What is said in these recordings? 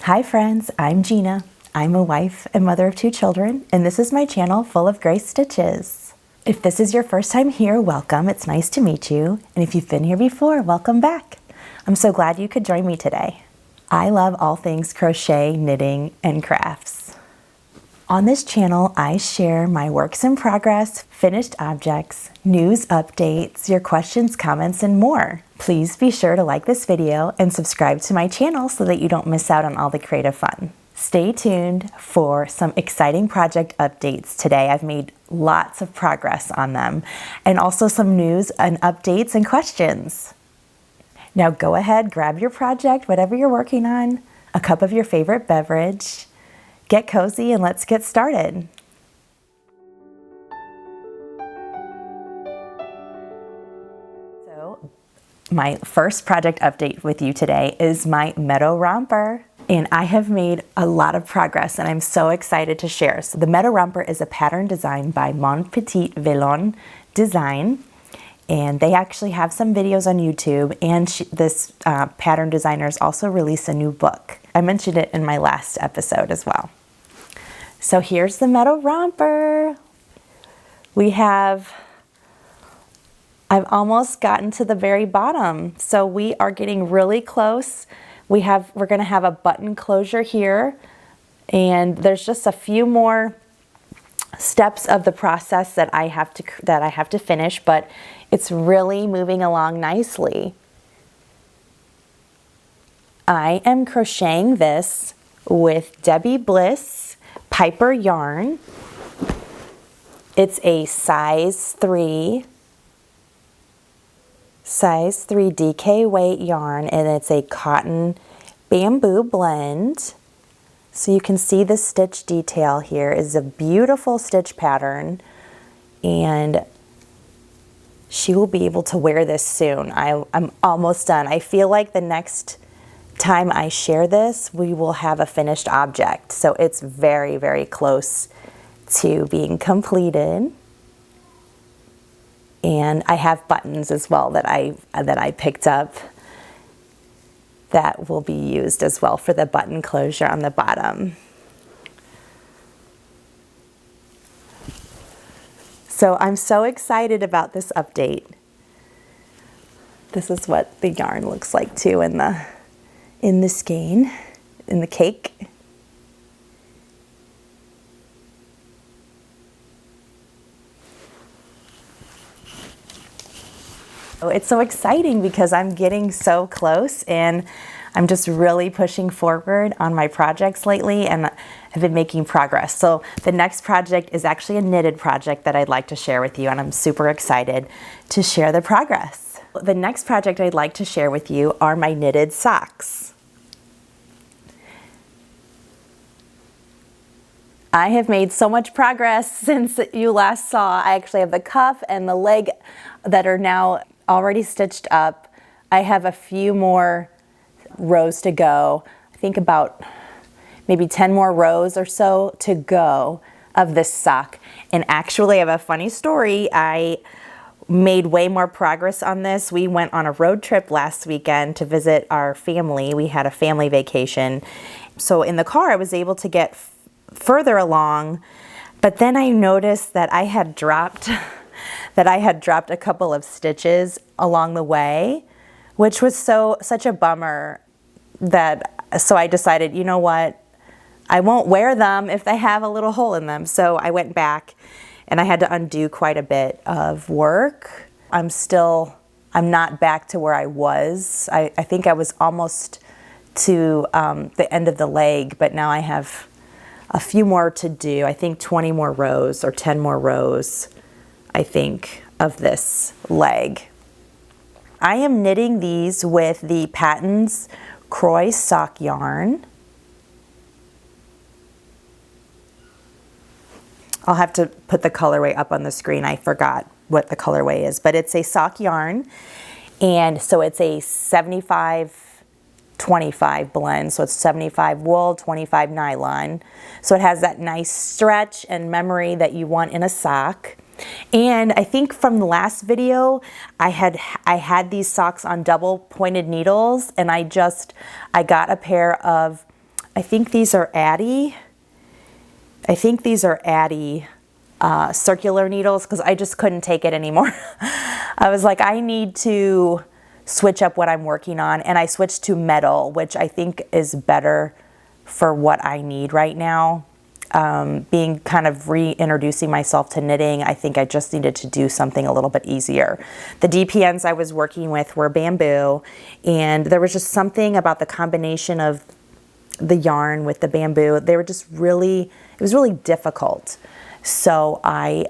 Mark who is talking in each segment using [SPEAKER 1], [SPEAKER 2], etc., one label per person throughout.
[SPEAKER 1] Hi friends, I'm Gina. I'm a wife and mother of 2 children, and this is my channel full of gray stitches. If this is your first time here, welcome. It's nice to meet you. And if you've been here before, welcome back. I'm so glad you could join me today. I love all things crochet, knitting, and crafts. On this channel, I share my works in progress, finished objects, news updates, your questions, comments, and more. Please be sure to like this video and subscribe to my channel so that you don't miss out on all the creative fun. Stay tuned for some exciting project updates today. I've made lots of progress on them, and also some news and updates and questions. Now go ahead, grab your project, whatever you're working on, a cup of your favorite beverage, get cozy, and let's get started. So, my first project update with you today is my Meadow Romper. And I have made a lot of progress and I'm so excited to share. So the Meadow Romper is a pattern designed by Mon Petit Velon Design. And they actually have some videos on YouTube, and this pattern designer has also released a new book. I mentioned it in my last episode as well. So here's the Meadow Romper. I've almost gotten to the very bottom. So we are getting really close. We're gonna have a button closure here, and there's just a few more steps of the process that I have to finish, but it's really moving along nicely. I am crocheting this with Debbie Bliss Piper yarn. It's a size 3 DK weight yarn, and it's a cotton bamboo blend. So you can see the stitch detail here is a beautiful stitch pattern, and she will be able to wear this soon. I'm almost done. I feel like the next time I share this, we will have a finished object. So it's very, very close to being completed. And I have buttons as well that I picked up that will be used as well for the button closure on the bottom. So I'm so excited about this update. This is what the yarn looks like too in the skein, in the cake. It's so exciting because I'm getting so close, and I'm just really pushing forward on my projects lately, and have been making progress. So the next project is actually a knitted project that I'd like to share with you, and I'm super excited to share the progress. The next project I'd like to share with you are my knitted socks. I have made so much progress since you last saw. I actually have the cuff and the leg that are now already stitched up. I have a few more rows to go. I think about maybe 10 more rows or so to go of this sock. And actually I have a funny story. I made way more progress on this. We went on a road trip last weekend to visit our family. We had a family vacation. So in the car I was able to get further along, but then I noticed that I had dropped a couple of stitches along the way, which was such a bummer so I decided, you know what, I won't wear them if they have a little hole in them. So I went back and I had to undo quite a bit of work. I'm not back to where I was. I think I was almost to the end of the leg, but now I have a few more to do. I think 20 more rows or 10 more rows, I think, of this leg. I am knitting these with the Patons Crochet sock yarn. I'll have to put the colorway up on the screen. I forgot what the colorway is, but it's a sock yarn, and so it's a 75-25 blend. So it's 75 wool, 25 nylon. So it has that nice stretch and memory that you want in a sock. And I think from the last video, I had these socks on double pointed needles, and I got a pair of I think these are Addy. I think these are Addy circular needles because I just couldn't take it anymore. I was like, I need to switch up what I'm working on, and I switched to metal, which I think is better for what I need right now. Being kind of reintroducing myself to knitting, I think I just needed to do something a little bit easier. The DPNs I was working with were bamboo, and there was just something about the combination of the yarn with the bamboo. They were just really, it was really difficult. So I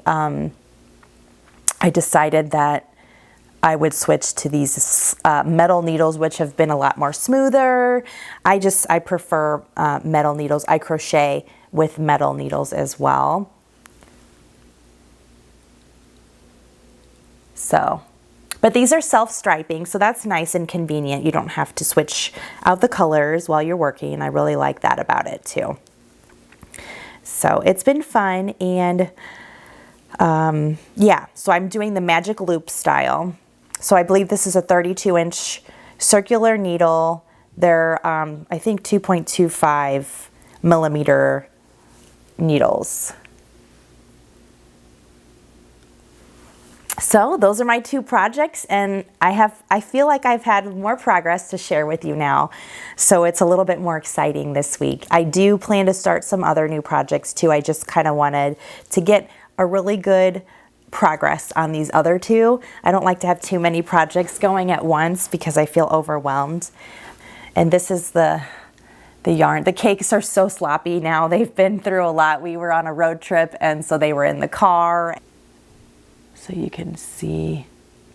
[SPEAKER 1] decided that I would switch to these metal needles, which have been a lot more smoother. I prefer metal needles. I crochet with metal needles as well. So, but these are self-striping, so that's nice and convenient. You don't have to switch out the colors while you're working. I really like that about it too. So it's been fun, and yeah, so I'm doing the magic loop style. So I believe this is a 32-inch circular needle. They're, I think, 2.25 millimeter needles. So those are my two projects, and I feel like I've had more progress to share with you now. So it's a little bit more exciting this week. I do plan to start some other new projects too. I just kind of wanted to get a really good progress on these other two. I don't like to have too many projects going at once because I feel overwhelmed. And this is the yarn. The cakes are so sloppy now. They've been through a lot. We were on a road trip, and so they were in the car. So you can see,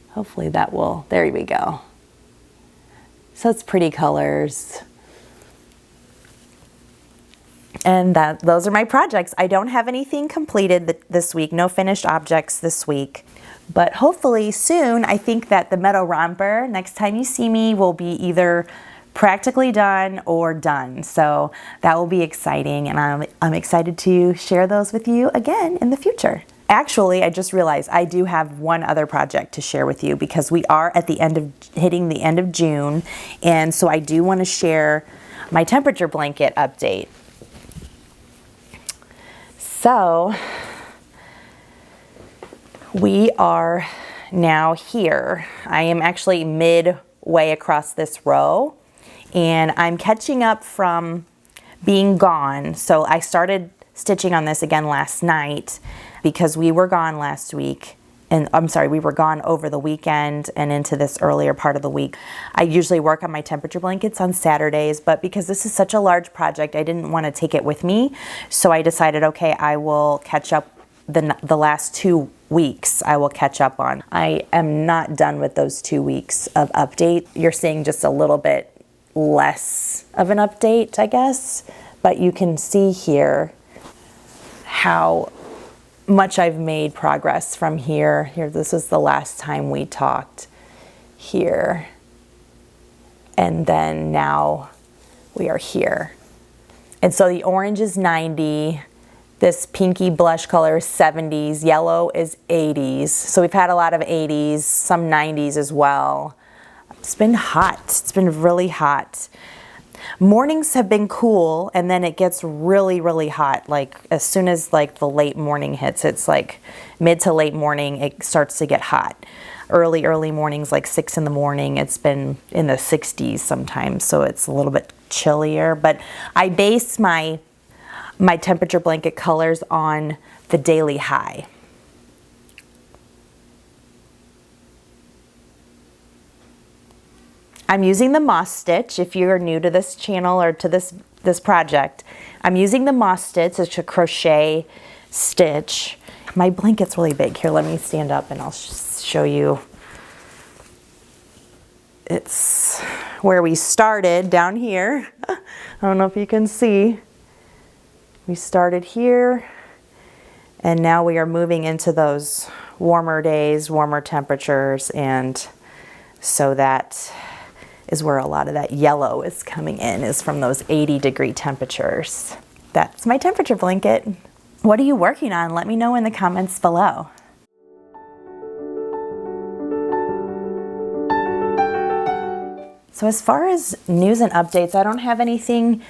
[SPEAKER 1] hopefully that will, there we go. So it's pretty colors. And those are my projects. I don't have anything completed this week, no finished objects this week. But hopefully soon, I think that the Meadow Romper, next time you see me, will be either practically done or done. So that will be exciting, and I'm excited to share those with you again in the future. Actually, I just realized I do have one other project to share with you because we are at the end of, hitting the end of June, and so I do want to share my temperature blanket update. So we are now here. I am actually midway across this row, and I'm catching up from being gone. So I started stitching on this again last night because we were gone last week, and I'm sorry, we were gone over the weekend and into this earlier part of the week. I usually work on my temperature blankets on Saturdays, but because this is such a large project, I didn't want to take it with me. So I decided, okay, I will catch up the last 2 weeks. I will catch up on. I am not done with those 2 weeks of update. You're seeing just a little bit less of an update, I guess, but you can see here how much I've made progress from here. Here, this is the last time we talked here. And then now we are here. And so the orange is 90. This pinky blush color is 70s. Yellow is 80s. So we've had a lot of 80s, some 90s as well. It's been hot. It's been really hot. Mornings have been cool, and then it gets really, really hot. Like as soon as like the late morning hits, it's like mid to late morning, it starts to get hot. Early mornings, like 6 in the morning, it's been in the 60s sometimes, so it's a little bit chillier. But I base my temperature blanket colors on the daily high. I'm using the moss stitch. If you're new to this channel or to this project, I'm using the moss stitch. It's a crochet stitch. My blanket's really big. Here, let me stand up and I'll show you. It's where we started down here. I don't know if you can see. We started here, and now we are moving into those warmer days, warmer temperatures, and so that is where a lot of that yellow is coming in, is from those 80-degree temperatures. That's my temperature blanket. What are you working on? Let me know in the comments below. So as far as news and updates, I don't have anything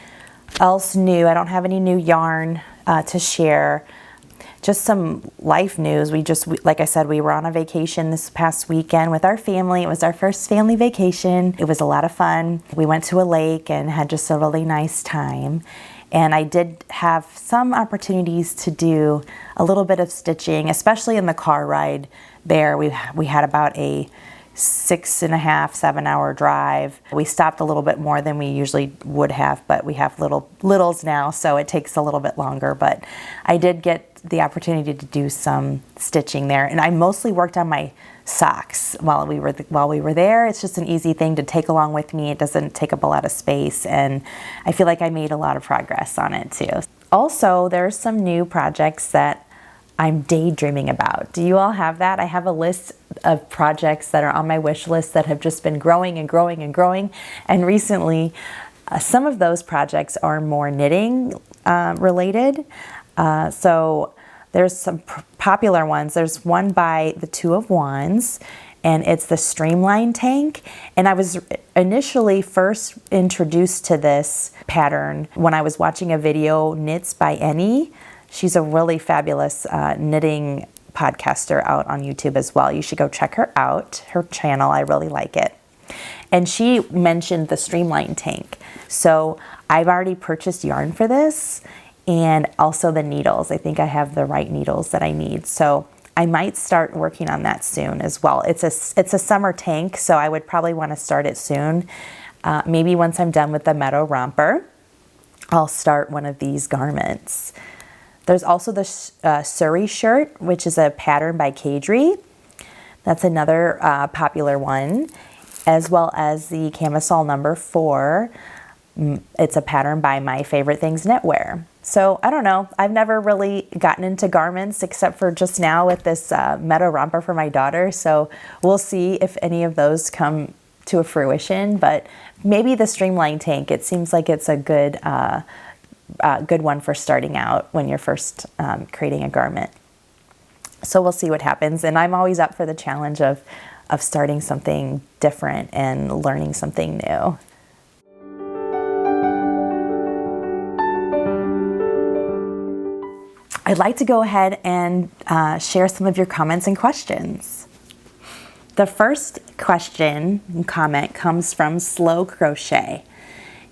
[SPEAKER 1] else new? I don't have any new yarn to share. Just some life news. Like I said, we were on a vacation this past weekend with our family. It was our first family vacation. It was a lot of fun. We went to a lake and had just a really nice time. And I did have some opportunities to do a little bit of stitching, especially in the car ride there. We had about a 6.5, 7-hour drive. We stopped a little bit more than we usually would have, but we have littles now, so it takes a little bit longer. But I did get the opportunity to do some stitching there, and I mostly worked on my socks while we were there. It's just an easy thing to take along with me. It doesn't take up a lot of space, and I feel like I made a lot of progress on it too. Also, there's some new projects that I'm daydreaming about. Do you all have that? I have a list of projects that are on my wish list that have just been growing and growing and growing. And recently, some of those projects are more knitting related. So there's some popular ones. There's one by the Two of Wands, and it's the Streamline Tank. And I was initially first introduced to this pattern when I was watching a video, Knits by Annie. She's a really fabulous knitting podcaster out on YouTube as well. You should go check her out, her channel. I really like it. And she mentioned the Streamline Tank. So I've already purchased yarn for this and also the needles. I think I have the right needles that I need. So I might start working on that soon as well. It's a summer tank, so I would probably want to start it soon. Maybe once I'm done with the Meadow Romper, I'll start one of these garments. There's also the Surrey shirt, which is a pattern by Kadri. That's another popular one, as well as the Camisole number 4. It's a pattern by My Favorite Things Knitwear. So I don't know. I've never really gotten into garments except for just now with this Meadow Romper for my daughter. So we'll see if any of those come to a fruition. But maybe the Streamline Tank. It seems like it's a good one for starting out when you're first creating a garment. So we'll see what happens. And I'm always up for the challenge of starting something different and learning something new. I'd like to go ahead and share some of your comments and questions. The first question and comment comes from Slow Crochet.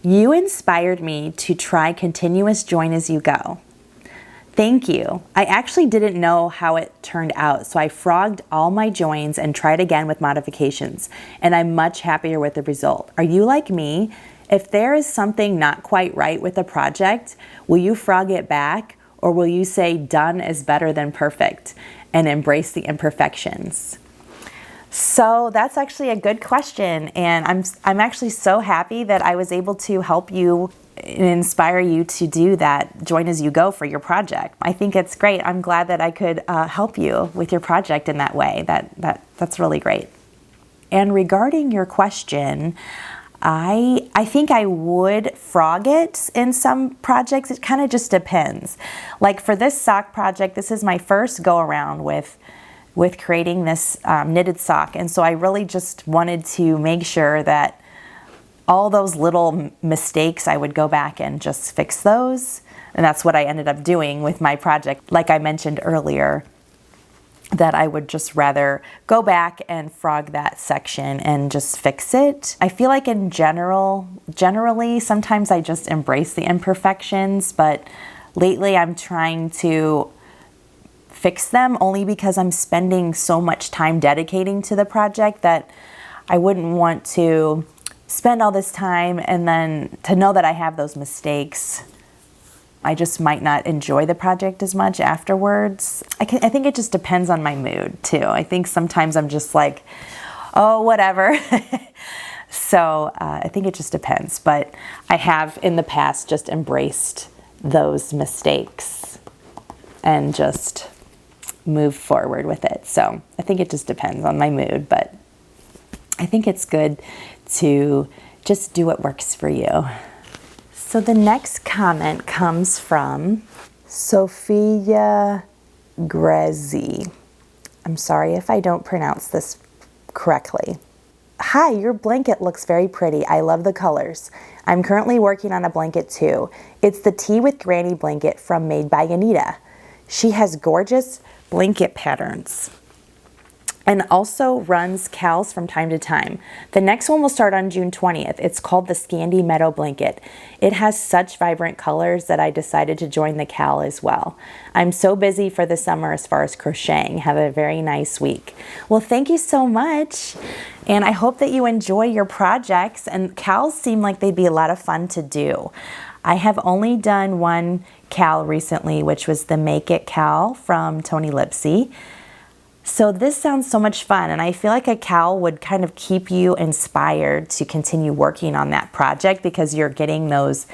[SPEAKER 1] You inspired me to try continuous join as you go. Thank you. I actually didn't know how it turned out, so I frogged all my joins and tried again with modifications, and I'm much happier with the result. Are you like me? If there is something not quite right with a project, will you frog it back, or will you say done is better than perfect and embrace the imperfections? So that's actually a good question, and I'm actually so happy that I was able to help you and inspire you to do that join as you go for your project. I think it's great. I'm glad that I could help you with your project in that way. That's really great. And regarding your question, I think I would frog it in some projects. It kind of just depends. Like for this sock project, this is my first go around with creating this knitted sock. And so I really just wanted to make sure that all those little mistakes, I would go back and just fix those. And that's what I ended up doing with my project. Like I mentioned earlier, that I would just rather go back and frog that section and just fix it. I feel like in generally, sometimes I just embrace the imperfections, but lately I'm trying to fix them only because I'm spending so much time dedicating to the project that I wouldn't want to spend all this time and then to know that I have those mistakes. I just might not enjoy the project as much afterwards. I think it just depends on my mood too. I think sometimes I'm just like, oh, whatever. So I think it just depends. But I have in the past just embraced those mistakes and just moved forward with it. So I think it just depends on my mood, but I think it's good to just do what works for you. So the next comment comes from Sophia Grezzi. I'm sorry if I don't pronounce this correctly. Hi, your blanket looks very pretty. I love the colors. I'm currently working on a blanket too. It's the Tea with Granny blanket from Made by Anita. She has gorgeous blanket patterns and also runs cals from time to time. The next one will start on June 20th. It's called the Scandy Meadow blanket. It has such vibrant colors that I decided to join the cal as well. I'm so busy for the summer as far as crocheting. Have a very nice week. Well, thank you so much. And I hope that you enjoy your projects, and cals seem like they'd be a lot of fun to do. I have only done one cal recently, which was the Make It cal from Tony Lipsy. So this sounds so much fun, and I feel like a cal would kind of keep you inspired to continue working on that project because you're getting those,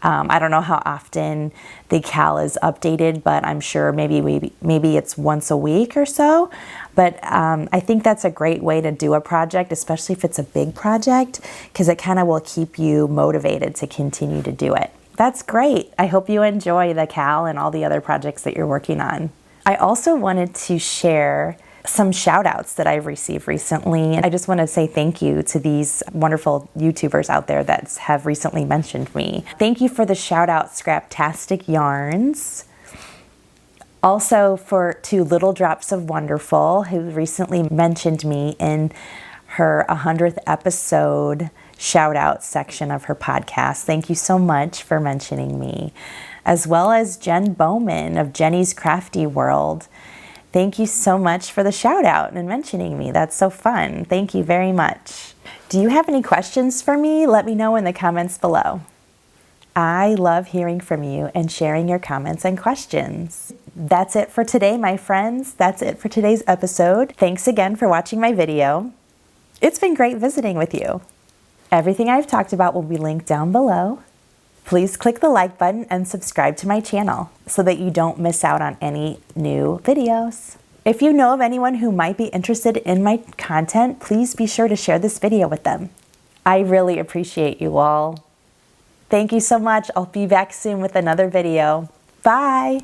[SPEAKER 1] I don't know how often the cal is updated, but I'm sure maybe it's once a week or so. But I think that's a great way to do a project, especially if it's a big project, because it kind of will keep you motivated to continue to do it. That's great. I hope you enjoy the cal and all the other projects that you're working on. I also wanted to share some shout outs that I've received recently. I just want to say thank you to these wonderful YouTubers out there that have recently mentioned me. Thank you for the shout out, Scraptastic Yarns. Also to Little Drops of Wonderful, who recently mentioned me in her 100th episode shout out section of her podcast. Thank you so much for mentioning me. As well as Jen Bowman of Jenny's Crafty World. Thank you so much for the shout out and mentioning me. That's so fun. Thank you very much. Do you have any questions for me? Let me know in the comments below. I love hearing from you and sharing your comments and questions. That's it for today, my friends. That's it for today's episode. Thanks again for watching my video. It's been great visiting with you. Everything I've talked about will be linked down below. Please click the like button and subscribe to my channel so that you don't miss out on any new videos. If you know of anyone who might be interested in my content, please be sure to share this video with them. I really appreciate you all. Thank you so much. I'll be back soon with another video. Bye.